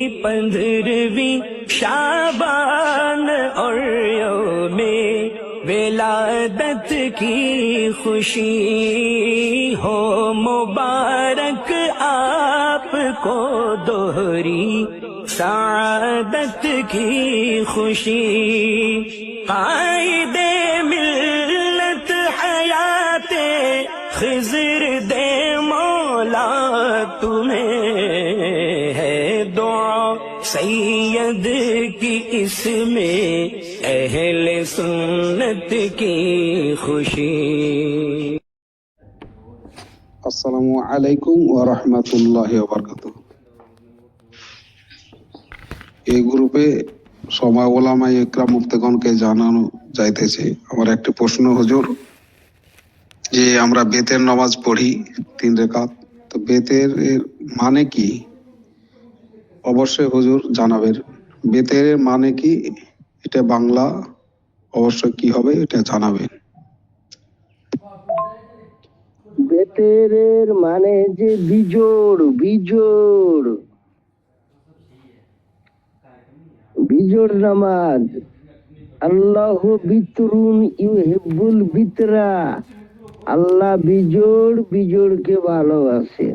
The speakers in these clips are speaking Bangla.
15वीं शाबान और यौमे विलादत की खुशी हो मुबारक आपको दोहरी सादत की खुशी। कायदे मिल्लत हयाते खिज़र दे मौला तुम्हें है दुआ सैयद की इसमें अहले सुन्नत की खुशी। আসসালামু আলাইকুম ওয়া রাহমাতুল্লাহি ওয়া বারাকাতুহু। এই গ্রুপে সময় ওলামা ইকরাম মুফতিগণকে জানানো যাইতেছে আমার একটি প্রশ্ন হুজুর, যে আমরা বেতের নামাজ পড়ি 3 রাকাত, তো বেতের এর মানে কি? অবশ্যই হুজুর জানাবেন বেতের মানে কি, এটা বাংলা অবশ্যই কি হবে এটা জানাবেন। বেতের মানে যে বিজোড় বিজোড় বিজোড় নামাজ। আল্লাহ বিতরুন ইউহিব্বুল বিতরা, আল্লাহ বিজোড় বিজোড়কে ভালোবাসে।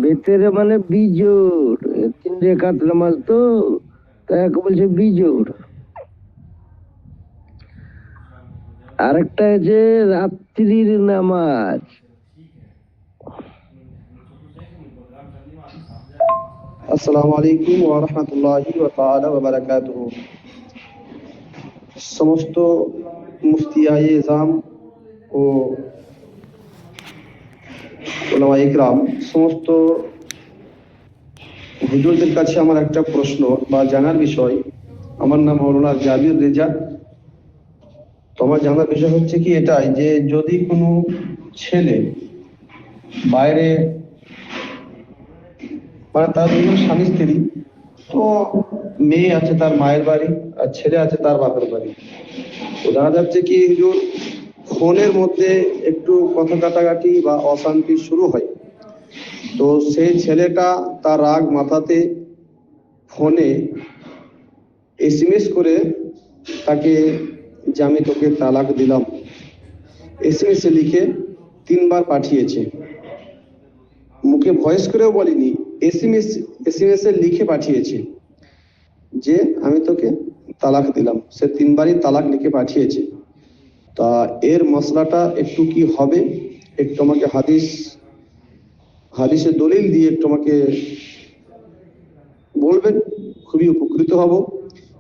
বেতের মানে বিজোড়, 3 রাকাত নামাজ তো তাই বলছে বিজোড়। আরেকটা যে রাত্রির নামাজ। আসসালামু আলাইকুম ওয়া রাহমাতুল্লাহি ওয়া তাআলা ওয়া বারাকাতুহু। সমস্ত মুফতিয়ায়ে ইজাম ও উলামায়ে ইকরাম, সমস্ত হুজুরদের কাছে আমার একটা প্রশ্ন বা জানার বিষয়। আমার নাম মাওলানা জাবির রেজা। তো আমার জানার বিষয় হচ্ছে কি এটাই, যে যদি কোনো ছেলে বাইরে, মানে তার দুজন স্বামী স্ত্রী, তো মেয়ে আছে তার মায়ের বাড়ি আর ছেলে আছে তার বাপের বাড়ি, তো দেখা যাচ্ছে কি হুজুর ফোনের মধ্যে একটু কথা কাটাকাটি বা অশান্তি শুরু হয়। তো সেই ছেলেটা তার রাগ মাথাতে ফোনে SMS করে তাকে যে আমি তোকে তালাক দিলাম SMS এ লিখে 3 বার পাঠিয়েছে। মুখে ভয়েস করেও বলিনি, SMS এ লিখে পাঠিয়েছে যে আমি তোকে তালাক দিলাম। সে 3 বারই তালাক লিখে পাঠিয়েছে। তা এর মশলাটা একটু কি হবে, একটু আমাকে হাদিসের দলিল দিয়ে একটু আমাকে বলবেন, খুবই উপকৃত হব।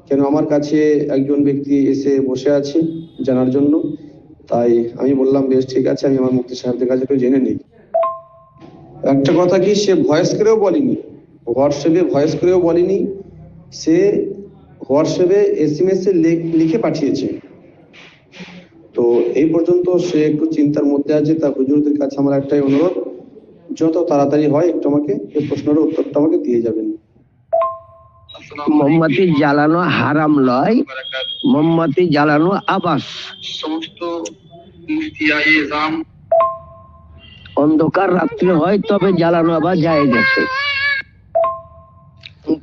কেন আমার কাছে একজন ব্যক্তি এসে বসে আছে জানার জন্য, তাই আমি বললাম বেশ ঠিক আছে, আমি আমার মুফতি সাহেবদের কাছে একটু জেনে নিই। একটা কথা কি, সে ভয়েস করেও বলেনি, হোয়াটসঅ্যাপে ভয়েস করেও বলেনি, সে হোয়াটসঅ্যাপে SMS এ লিখে পাঠিয়েছে। তো এই পর্যন্ত সে একটু চিন্তার মধ্যে আছে। তা হুজুরদের কাছে আমার একটাই অনুরোধ, যত তাড়াতাড়ি হয় একটু আমাকে এই প্রশ্নের উত্তরটা আমাকে দিয়ে যাবেন। মোমবাতি জ্বালানো হারাম লয়, মোমবাতি জ্বালানো আবাস। সমস্ত মুফতিয়ায়ে ইজাম, অন্ধকার রাত্রে হয় তবে জ্বালানো আবার যায় গেছে।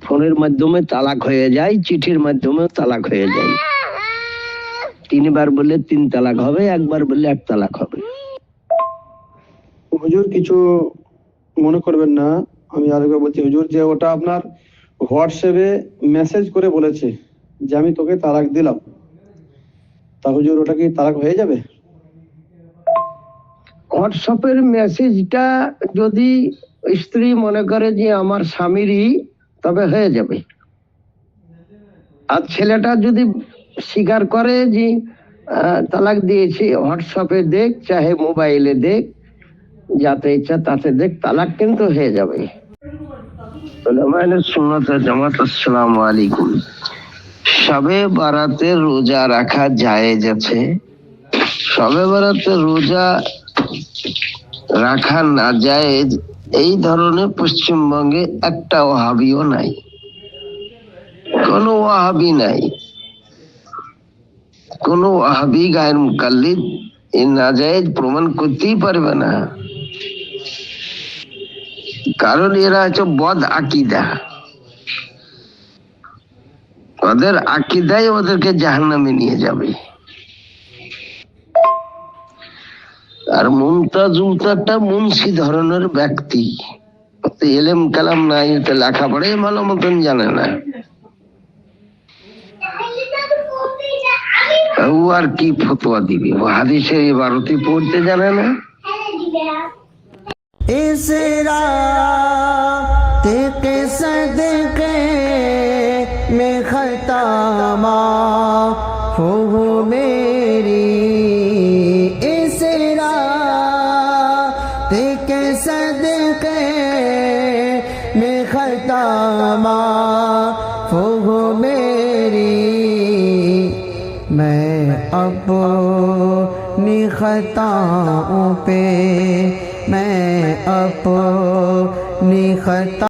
ফোনের মাধ্যমে তালাক হয়ে যায়, চিঠির মাধ্যমে তালাক হয়ে যায়। 3 বার বললে 3 তালাক হবে, 1 বার বললে 1 তালাক হবে। হুজুর কিছু মনে করবেন না, আমি আরেকবার বলছি হুজুর, যে ওটা আপনার হোয়াটসঅ্যাপে মেসেজ করে বলেছে যে আমি তোকে তালাক দিলাম, তা হুজুর ওটা কি তালাক হয়ে যাবে? হোয়াটসঅ্যাপের মেসেজটা যদি স্ত্রী মনে করে যে আমার স্বামীরই, তবে হয়ে যাবে। আর ছেলেটা যদি স্বীকার করে যে তালাক দিয়েছি, হোয়াটসঅ্যাপে দেখ চাহে মোবাইলে দেখ, যাতে ইচ্ছা তাতে দেখ, তালাক কিন্তু হয়ে যাবে। সুন্নাত জামাত, আসসালামু আলাইকুম। শবে বারাতে রোজা রাখা জায়েজ আছে। শবে বারাতে রোজা রাখা না জায়েজ এই ধরনের পশ্চিমবঙ্গে একটা ওয়াহাবিও নাই, কোনো ওয়াহাবি নাই, কোনো ওয়াহাবি গায়ের মুকাল্লিদ এই নাজায়েজ প্রমাণ করতেই পারবে না। কারণ এরা হচ্ছে বদ আকিদা। ওদের আকিদাই ওদেরকে জাহান্নামে নিয়ে যাবে। আর মুমতাজুলটা একটা মুন্সি ধরনের ব্যক্তি, এলেম কালাম নাই, লেখাপড়াই ভালো মতন জানে না। ও আর কি ফতোয়া দিবে? ও হাদিসের ইবারতি পড়তে জানে না। इस रात के सदके में खतामा हो मेरी, इस रात के सदके में खतामा हो मेरी। मैं अपनी खताओं पे, मैं अपनी खता